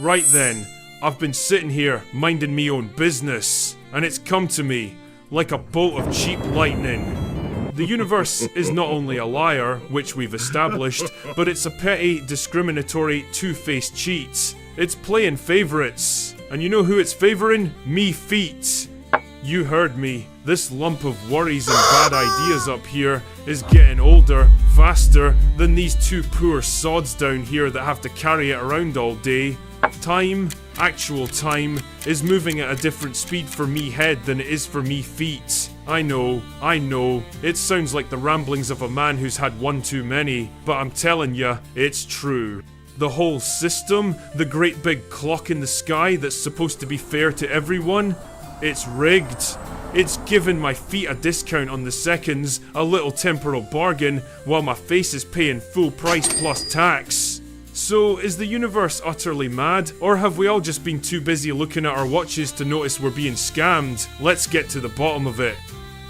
Right then, I've been sitting here minding me own business, and it's come to me like a bolt of cheap lightning. The universe is not only a liar, which we've established, but it's a petty, discriminatory, two-faced cheat. It's playing favourites. And you know who it's favouring? Me feet. You heard me. This lump of worries and bad ideas up here is getting older, faster than these two poor sods down here that have to carry it around all day. Time, actual time, is moving at a different speed for me head than it is for me feet. I know. It sounds like the ramblings of a man who's had one too many, but I'm telling ya, it's true. The whole system, the great big clock in the sky that's supposed to be fair to everyone, it's rigged. It's given my feet a discount on the seconds, a little temporal bargain, while my face is paying full price plus tax. So, is the universe utterly mad, or have we all just been too busy looking at our watches to notice we're being scammed? Let's get to the bottom of it.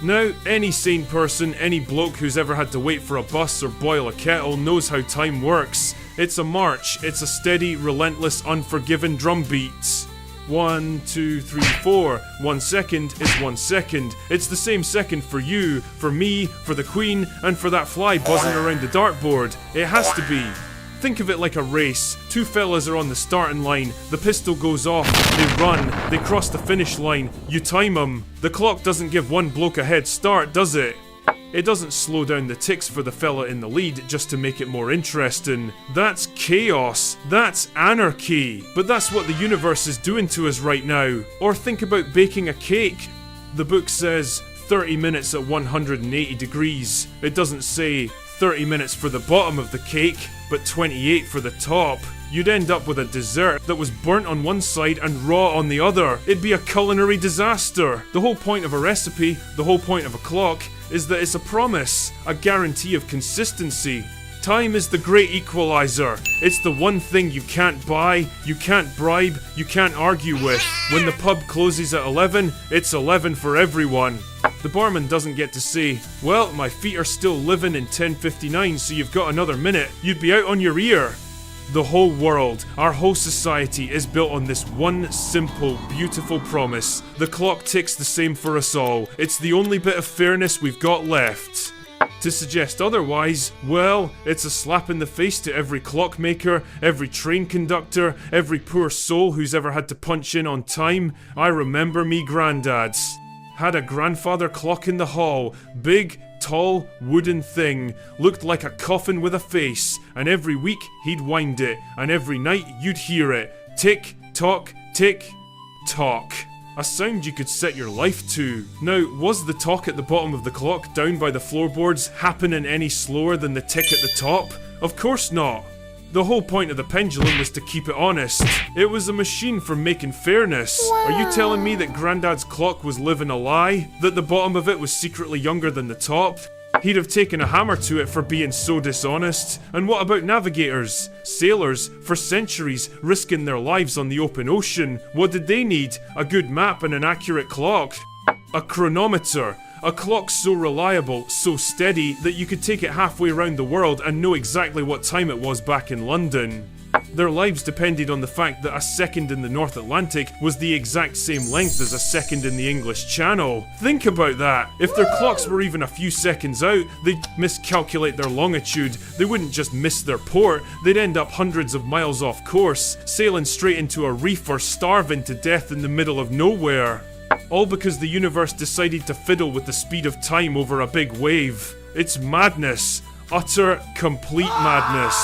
Now, any sane person, any bloke who's ever had to wait for a bus or boil a kettle knows how time works. It's a march, it's a steady, relentless, unforgiving drumbeat. 1, 2, 3, 4. 1 second is 1 second. It's the same second for you, for me, for the Queen, and for that fly buzzing around the dartboard. It has to be. Think of it like a race. Two fellas are on the starting line. The pistol goes off. They run. They cross the finish line. You time them. The clock doesn't give one bloke a head start, does it? It doesn't slow down the ticks for the fella in the lead just to make it more interesting. That's chaos. That's anarchy. But that's what the universe is doing to us right now. Or think about baking a cake. The book says 30 minutes at 180 degrees. It doesn't say 30 minutes for the bottom of the cake, but 28 for the top. You'd end up with a dessert that was burnt on one side and raw on the other. It'd be a culinary disaster. The whole point of a recipe, the whole point of a clock, is that it's a promise, a guarantee of consistency. Time is the great equalizer. It's the one thing you can't buy, you can't bribe, you can't argue with. When the pub closes at 11, it's 11 for everyone. The barman doesn't get to say, well, my feet are still living in 10:59, so you've got another minute. You'd be out on your ear. The whole world, our whole society is built on this one simple, beautiful promise. The clock ticks the same for us all. It's the only bit of fairness we've got left. To suggest otherwise, well, it's a slap in the face to every clockmaker, every train conductor, every poor soul who's ever had to punch in on time. I remember me granddads. Had a grandfather clock in the hall, big, tall, wooden thing, looked like a coffin with a face, and every week he'd wind it, and every night you'd hear it. Tick, tock, tick, tock. A sound you could set your life to. Now, was the talk at the bottom of the clock down by the floorboards happening any slower than the tick at the top? Of course not. The whole point of the pendulum was to keep it honest. It was a machine for making fairness. Are you telling me that Grandad's clock was living a lie? That the bottom of it was secretly younger than the top? He'd have taken a hammer to it for being so dishonest. And what about navigators? Sailors, for centuries, risking their lives on the open ocean. What did they need? A good map and an accurate clock. A chronometer. A clock so reliable, so steady, that you could take it halfway around the world and know exactly what time it was back in London. Their lives depended on the fact that a second in the North Atlantic was the exact same length as a second in the English Channel. Think about that. If their clocks were even a few seconds out, they'd miscalculate their longitude. They wouldn't just miss their port, they'd end up hundreds of miles off course, sailing straight into a reef or starving to death in the middle of nowhere. All because the universe decided to fiddle with the speed of time over a big wave. It's madness. Utter, complete madness.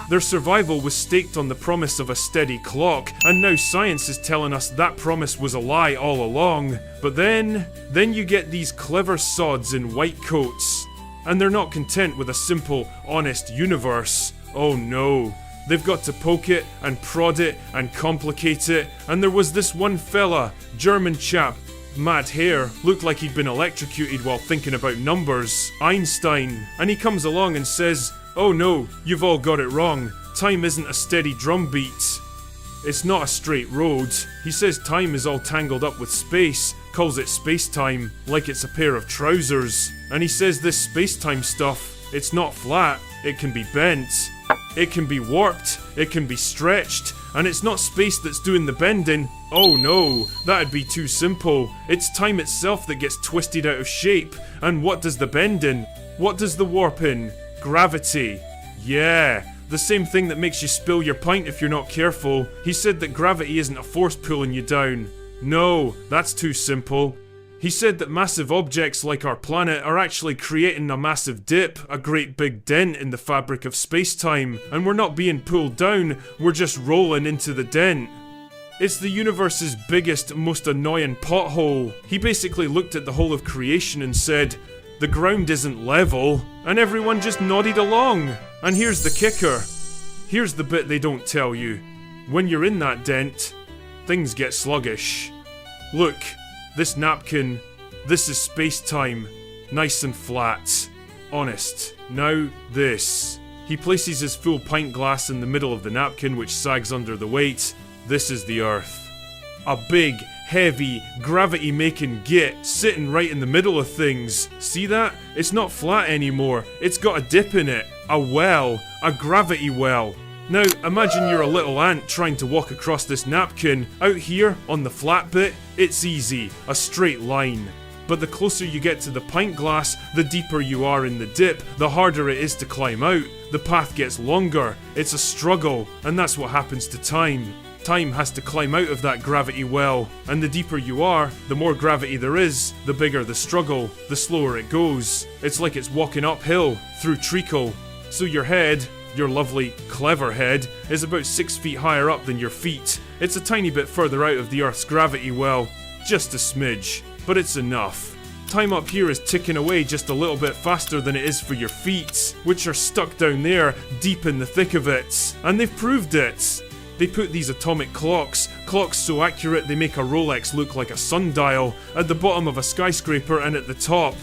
Their survival was staked on the promise of a steady clock, and now science is telling us that promise was a lie all along. But then you get these clever sods in white coats, and they're not content with a simple, honest universe. Oh no. They've got to poke it, and prod it, and complicate it, and there was this one fella, German chap, mad hair, looked like he'd been electrocuted while thinking about numbers, Einstein, and he comes along and says, oh no, you've all got it wrong, time isn't a steady drumbeat. It's not a straight road. He says time is all tangled up with space, calls it space-time, like it's a pair of trousers, and he says this space-time stuff, it's not flat, it can be bent. It can be warped, it can be stretched, And it's not space that's doing the bending. Oh no, that'd be too simple. It's time itself that gets twisted out of shape. And what does the bending? What does the warping? Gravity. Yeah, the same thing that makes you spill your pint if you're not careful. He said that gravity isn't a force pulling you down. No, that's too simple. He said that massive objects like our planet are actually creating a massive dip, a great big dent in the fabric of space-time, and we're not being pulled down, we're just rolling into the dent. It's the universe's biggest, most annoying pothole. He basically looked at the whole of creation and said, "The ground isn't level," and everyone just nodded along. And here's the kicker. Here's the bit they don't tell you. When you're in that dent, things get sluggish. Look. This napkin, this is space-time, nice and flat. Honest. Now, this. He places his full pint glass in the middle of the napkin, which sags under the weight. This is the Earth. A big, heavy, gravity-making git sitting right in the middle of things. See that? It's not flat anymore. It's got a dip in it. A well. A gravity well. Now, imagine you're a little ant trying to walk across this napkin. Out here, on the flat bit, it's easy, a straight line. But the closer you get to the pint glass, the deeper you are in the dip, the harder it is to climb out. The path gets longer, it's a struggle, and that's what happens to time. Time has to climb out of that gravity well, and the deeper you are, the more gravity there is, the bigger the struggle, the slower it goes. It's like it's walking uphill, through treacle. So your head, your lovely, clever head, is about 6 feet higher up than your feet. It's a tiny bit further out of the Earth's gravity well, just a smidge, but it's enough. Time up here is ticking away just a little bit faster than it is for your feet, which are stuck down there, deep in the thick of it. And they've proved it. They put these atomic clocks so accurate they make a Rolex look like a sundial, at the bottom of a skyscraper and at the top.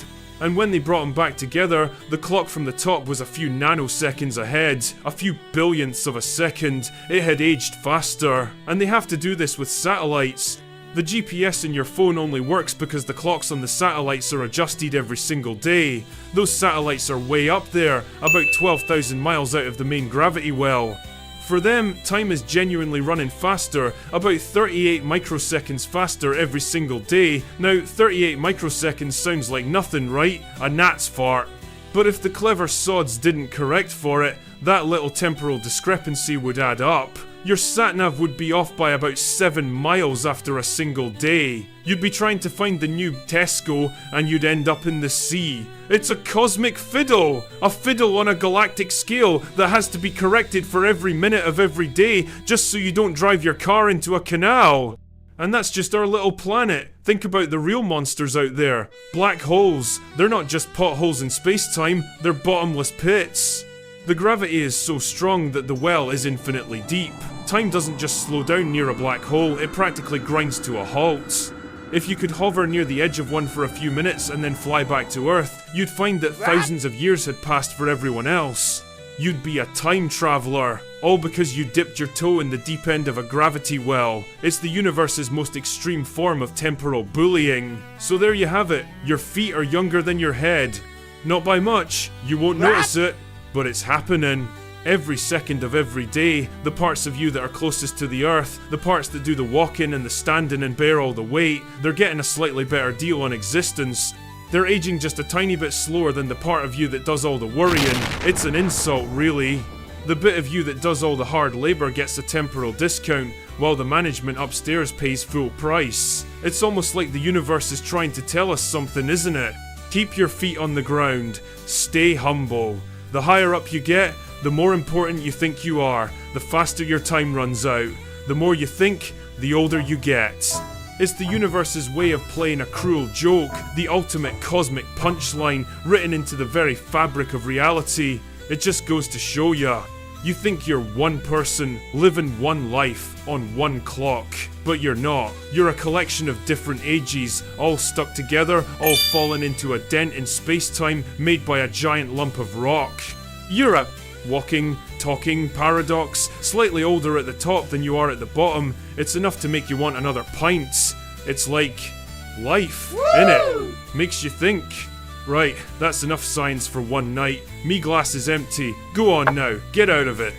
And when they brought them back together, the clock from the top was a few nanoseconds ahead, a few billionths of a second. It had aged faster. And they have to do this with satellites. The GPS in your phone only works because the clocks on the satellites are adjusted every single day. Those satellites are way up there, about 12,000 miles out of the main gravity well. For them, time is genuinely running faster, about 38 microseconds faster every single day. Now, 38 microseconds sounds like nothing, right? A gnat's fart. But if the clever sods didn't correct for it, that little temporal discrepancy would add up. Your satnav would be off by about 7 miles after a single day. You'd be trying to find the new Tesco and you'd end up in the sea. It's a cosmic fiddle! A fiddle on a galactic scale that has to be corrected for every minute of every day just so you don't drive your car into a canal. And that's just our little planet. Think about the real monsters out there. Black holes. They're not just potholes in space-time, they're bottomless pits. The gravity is so strong that the well is infinitely deep. Time doesn't just slow down near a black hole, it practically grinds to a halt. If you could hover near the edge of one for a few minutes and then fly back to Earth, you'd find that thousands of years had passed for everyone else. You'd be a time traveler, all because you dipped your toe in the deep end of a gravity well. It's the universe's most extreme form of temporal bullying. So there you have it, your feet are younger than your head. Not by much, you won't notice it, but it's happening. Every second of every day, the parts of you that are closest to the Earth, the parts that do the walking and the standing and bear all the weight, they're getting a slightly better deal on existence. They're aging just a tiny bit slower than the part of you that does all the worrying. It's an insult, really. The bit of you that does all the hard labour gets a temporal discount, while the management upstairs pays full price. It's almost like the universe is trying to tell us something, isn't it? Keep your feet on the ground. Stay humble. The higher up you get, the more important you think you are, the faster your time runs out. The more you think, the older you get. It's the universe's way of playing a cruel joke, the ultimate cosmic punchline written into the very fabric of reality. It just goes to show ya. You think you're one person, living one life, on one clock. But you're not. You're a collection of different ages, all stuck together, all fallen into a dent in space-time made by a giant lump of rock. You're a walking, talking paradox, slightly older at the top than you are at the bottom. It's enough to make you want another pint. It's like life, innit? Makes you think. Right, that's enough science for one night. Me glass is empty. Go on now, get out of it.